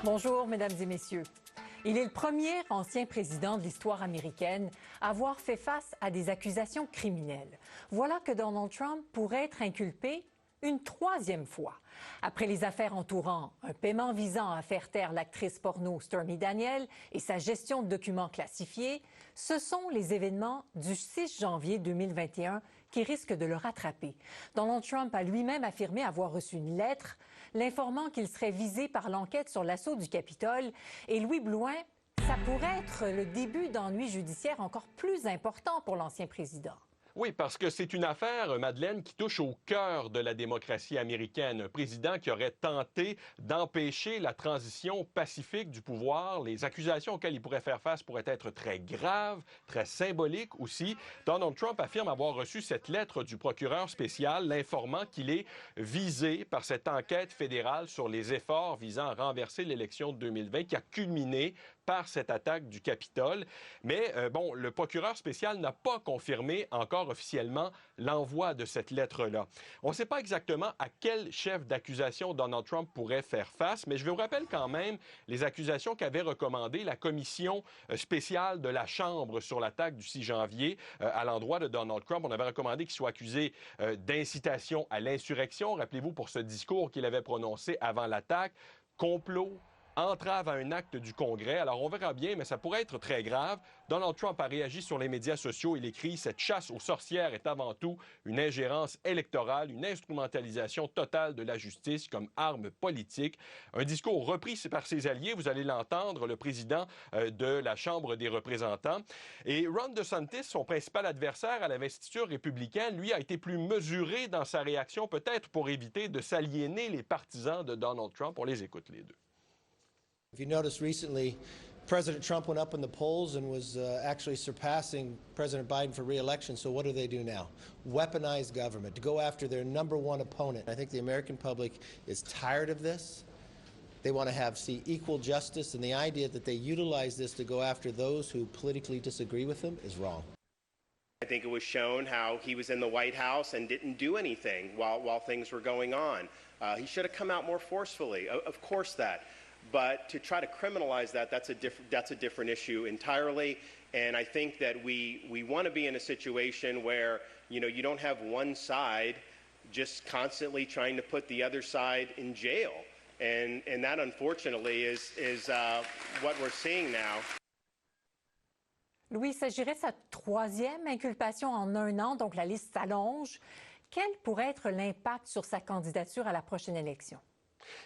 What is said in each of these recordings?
Bonjour, mesdames et messieurs. Il est le premier ancien président de l'histoire américaine à avoir fait face à des accusations criminelles. Voilà que Donald Trump pourrait être inculpé une troisième fois. Après les affaires entourant un paiement visant à faire taire l'actrice porno Stormy Daniels et sa gestion de documents classifiés, ce sont les événements du 6 janvier 2021 qui risquent de le rattraper. Donald Trump a lui-même affirmé avoir reçu une lettre l'informant qu'il serait visé par l'enquête sur l'assaut du Capitole. Et Louis Blouin, ça pourrait être le début d'ennuis judiciaires encore plus importants pour l'ancien président. Oui, parce que c'est une affaire, Madeleine, qui touche au cœur de la démocratie américaine. Un président qui aurait tenté d'empêcher la transition pacifique du pouvoir. Les accusations auxquelles il pourrait faire face pourraient être très graves, très symboliques aussi. Donald Trump affirme avoir reçu cette lettre du procureur spécial, l'informant qu'il est visé par cette enquête fédérale sur les efforts visant à renverser l'élection de 2020 qui a culminé par cette attaque du Capitole. Mais bon, le procureur spécial n'a pas confirmé encore officiellement l'envoi de cette lettre-là. On ne sait pas exactement à quel chef d'accusation Donald Trump pourrait faire face, mais je vous rappelle quand même les accusations qu'avait recommandées la commission spéciale de la Chambre sur l'attaque du 6 janvier à l'endroit de Donald Trump. On avait recommandé qu'il soit accusé d'incitation à l'insurrection. Rappelez-vous pour ce discours qu'il avait prononcé avant l'attaque, complot, entrave à un acte du Congrès. Alors, on verra bien, mais ça pourrait être très grave. Donald Trump a réagi sur les médias sociaux. Il écrit « Cette chasse aux sorcières est avant tout une ingérence électorale, une instrumentalisation totale de la justice comme arme politique. » Un discours repris par ses alliés. Vous allez l'entendre, le président de la Chambre des représentants. Et Ron DeSantis, son principal adversaire à l'investiture républicaine, lui, a été plus mesuré dans sa réaction, peut-être pour éviter de s'aliéner les partisans de Donald Trump. On les écoute, les deux. If you noticed recently, President Trump went up in the polls and was actually surpassing President Biden for re-election. So what do they do now? Weaponize government to go after their number one opponent. I think the American public is tired of this. They want to see equal justice, and the idea that they utilize this to go after those who politically disagree with them is wrong. I think it was shown how he was in the White House and didn't do anything while things were going on. He should have come out more forcefully, of course that. But to try to criminalize that, that's a different issue entirely. And I think that we want to be in a situation where, you don't have one side just constantly trying to put the other side in jail. And that, unfortunately, is what we're seeing now. Louis, il s'agirait de sa troisième inculpation en un an, donc la liste s'allonge. Quel pourrait être l'impact sur sa candidature à la prochaine élection?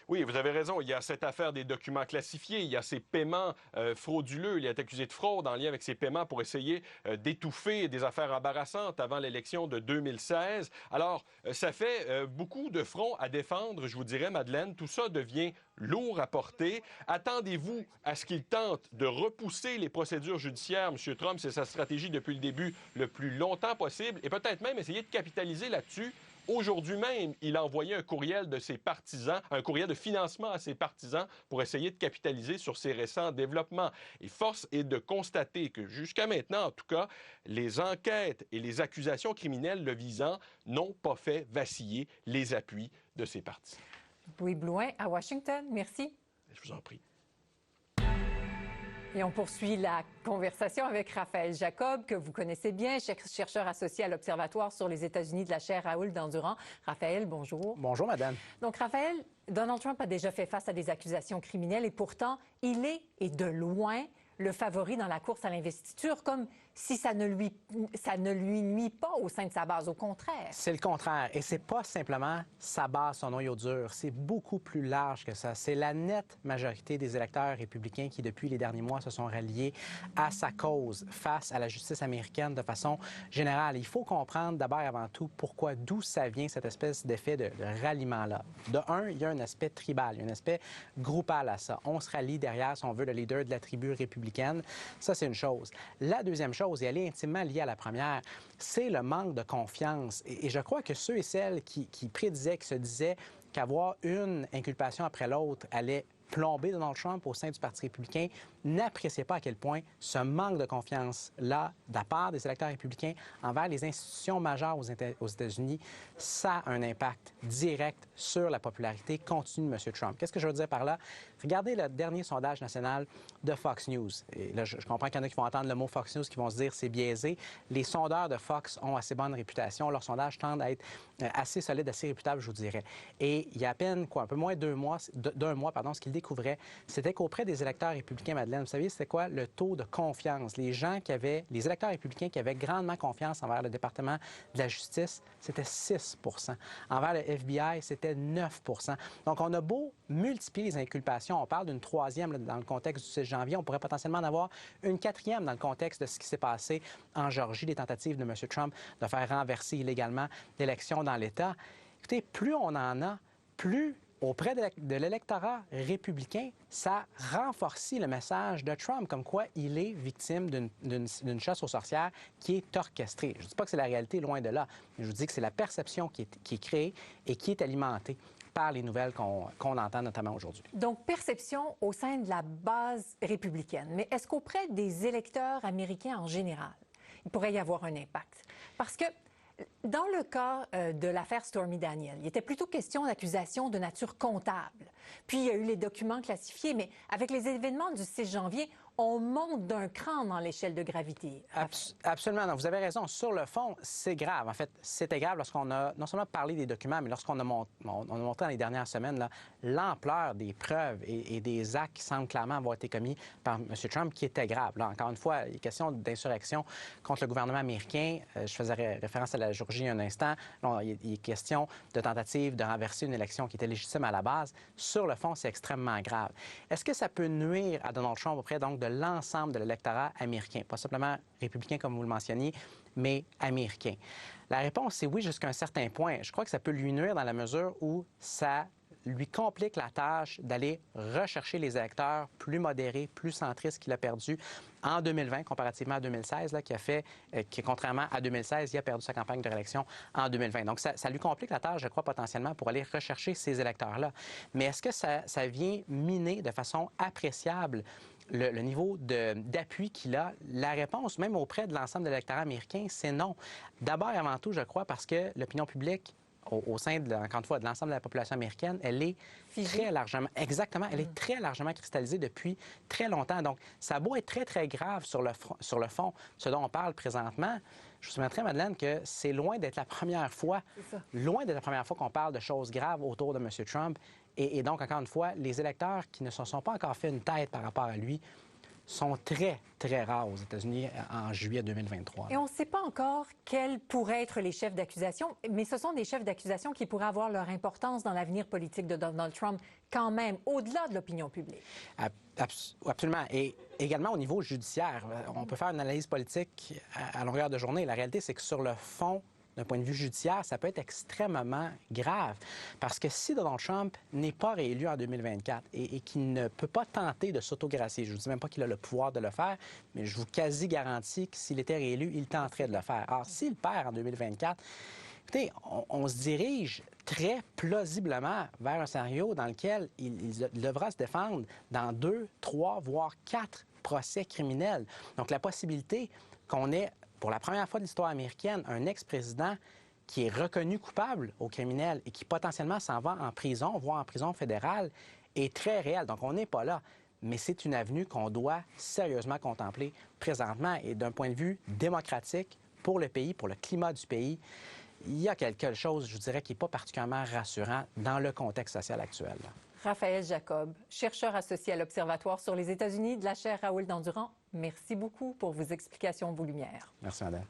Oui, vous avez raison. Il y a cette affaire des documents classifiés. Il y a ces paiements frauduleux. Il est accusé de fraude en lien avec ces paiements pour essayer d'étouffer des affaires embarrassantes avant l'élection de 2016. Alors, ça fait beaucoup de fronts à défendre, je vous dirais, Madeleine. Tout ça devient lourd à porter. Attendez-vous à ce qu'il tente de repousser les procédures judiciaires. M. Trump, c'est sa stratégie depuis le début, le plus longtemps possible, et peut-être même essayer de capitaliser là-dessus. Aujourd'hui même, il a envoyé un courriel de ses partisans, un courriel de financement à ses partisans pour essayer de capitaliser sur ces récents développements. Et force est de constater que jusqu'à maintenant, en tout cas, les enquêtes et les accusations criminelles le visant n'ont pas fait vaciller les appuis de ses partisans. Louis Blouin à Washington, merci. Je vous en prie. Et on poursuit la conversation avec Raphaël Jacob, que vous connaissez bien, chercheur associé à l'Observatoire sur les États-Unis de la chaire Raoul Dandurand. Raphaël, bonjour. Bonjour, madame. Donc, Raphaël, Donald Trump a déjà fait face à des accusations criminelles et pourtant, il est, et de loin, le favori dans la course à l'investiture, comme si ça ne lui nuit pas au sein de sa base. Au contraire. C'est le contraire. Et c'est pas simplement sa base, son noyau dur. C'est beaucoup plus large que ça. C'est la nette majorité des électeurs républicains qui, depuis les derniers mois, se sont ralliés à sa cause face à la justice américaine de façon générale. Il faut comprendre d'abord et avant tout pourquoi, d'où ça vient, cette espèce d'effet de ralliement-là. De un, il y a un aspect tribal, il y a un aspect groupal à ça. On se rallie derrière, si on veut, le leader de la tribu républicaine. Ça, c'est une chose. La deuxième chose, et elle est intimement liée à la première, c'est le manque de confiance. Et je crois que ceux et celles qui prédisaient, qui se disaient qu'avoir une inculpation après l'autre allait plomber Donald Trump au sein du Parti républicain n'appréciez pas à quel point ce manque de confiance-là, de la part des électeurs républicains envers les institutions majeures aux États-Unis, ça a un impact direct sur la popularité continue de M. Trump. Qu'est-ce que je veux dire par là? Regardez le dernier sondage national de Fox News. Et là, je comprends qu'il y en a qui vont entendre le mot Fox News, qui vont se dire c'est biaisé. Les sondeurs de Fox ont assez bonne réputation. Leurs sondages tendent à être assez solides, assez réputables, je vous dirais. Et il y a à peine, un peu moins d'un mois, ce qu'ils découvraient, c'était qu'auprès des électeurs républicains, Madeleine, vous saviez, c'était quoi le taux de confiance? Les électeurs républicains qui avaient grandement confiance envers le département de la justice, c'était 6 %. Envers le FBI, c'était 9 %. Donc, on a beau multiplier les inculpations. On parle d'une troisième là, dans le contexte du 6 janvier. On pourrait potentiellement en avoir une quatrième dans le contexte de ce qui s'est passé en Géorgie, les tentatives de M. Trump de faire renverser illégalement l'élection dans l'État. Écoutez, plus on en a, plus auprès de l'électorat républicain, ça renforce le message de Trump, comme quoi il est victime d'une chasse aux sorcières qui est orchestrée. Je ne dis pas que c'est la réalité, loin de là, mais je vous dis que c'est la perception qui est créée et qui est alimentée par les nouvelles qu'on entend notamment aujourd'hui. Donc, perception au sein de la base républicaine. Mais est-ce qu'auprès des électeurs américains en général, il pourrait y avoir un impact? Parce que dans le cas de l'affaire Stormy Daniels, il était plutôt question d'accusations de nature comptable. Puis, il y a eu les documents classifiés, mais avec les événements du 6 janvier, on monte d'un cran dans l'échelle de gravité. Absolument. Non, vous avez raison. Sur le fond, c'est grave. En fait, c'était grave lorsqu'on a non seulement parlé des documents, mais lorsqu'on a montré dans les dernières semaines l'ampleur des preuves et des actes qui semblent clairement avoir été commis par M. Trump qui étaient graves. Là, encore une fois, il est question d'insurrection contre le gouvernement américain. Je faisais référence à la Géorgie il y a un instant. Là, il est question de tentative de renverser une élection qui était légitime à la base. Sur le fond, c'est extrêmement grave. Est-ce que ça peut nuire à Donald Trump auprès donc de l'ensemble de l'électorat américain, pas simplement républicain comme vous le mentionniez, mais américain? La réponse est oui jusqu'à un certain point. Je crois que ça peut lui nuire dans la mesure où ça lui complique la tâche d'aller rechercher les électeurs plus modérés, plus centristes qu'il a perdus en 2020, comparativement à 2016, là, qui, contrairement à 2016, il a perdu sa campagne de réélection en 2020. Donc, ça lui complique la tâche, je crois, potentiellement, pour aller rechercher ces électeurs-là. Mais est-ce que ça vient miner de façon appréciable le niveau d'appui qu'il a? La réponse, même auprès de l'ensemble de l'électorat américain, c'est non. D'abord et avant tout, je crois, parce que l'opinion publique, au sein, encore une fois, de l'ensemble de la population américaine, elle est très largement... Exactement, elle est très largement cristallisée depuis très longtemps. Donc, ça a beau être très, très grave sur le fond, ce dont on parle présentement. Je vous soumettrai, Madeleine, que c'est loin d'être la première fois, qu'on parle de choses graves autour de M. Trump. Et donc, encore une fois, les électeurs qui ne se sont pas encore fait une tête par rapport à lui sont très, très rares aux États-Unis en juillet 2023. Et on ne sait pas encore quels pourraient être les chefs d'accusation, mais ce sont des chefs d'accusation qui pourraient avoir leur importance dans l'avenir politique de Donald Trump quand même, au-delà de l'opinion publique. Absolument. Et également au niveau judiciaire, on peut faire une analyse politique à longueur de journée. La réalité, c'est que sur le fond, d'un point de vue judiciaire, ça peut être extrêmement grave. Parce que si Donald Trump n'est pas réélu en 2024 et qu'il ne peut pas tenter de s'autogracier, je ne vous dis même pas qu'il a le pouvoir de le faire, mais je vous quasi-garantis que s'il était réélu, il tenterait de le faire. Alors, s'il perd en 2024, écoutez, on se dirige très plausiblement vers un scénario dans lequel il devra se défendre dans 2, 3, voire 4 procès criminels. Donc, la possibilité qu'on ait, pour la première fois de l'histoire américaine, un ex-président qui est reconnu coupable au criminel et qui potentiellement s'en va en prison, voire en prison fédérale, est très réelle. Donc, on n'est pas là. Mais c'est une avenue qu'on doit sérieusement contempler présentement. Et d'un point de vue démocratique, pour le pays, pour le climat du pays, il y a quelque chose, je vous dirais, qui n'est pas particulièrement rassurant dans le contexte social actuel. Raphaël Jacob, chercheur associé à l'Observatoire sur les États-Unis de la chaire Raoul Dandurand, merci beaucoup pour vos explications, vos lumières. Merci, madame.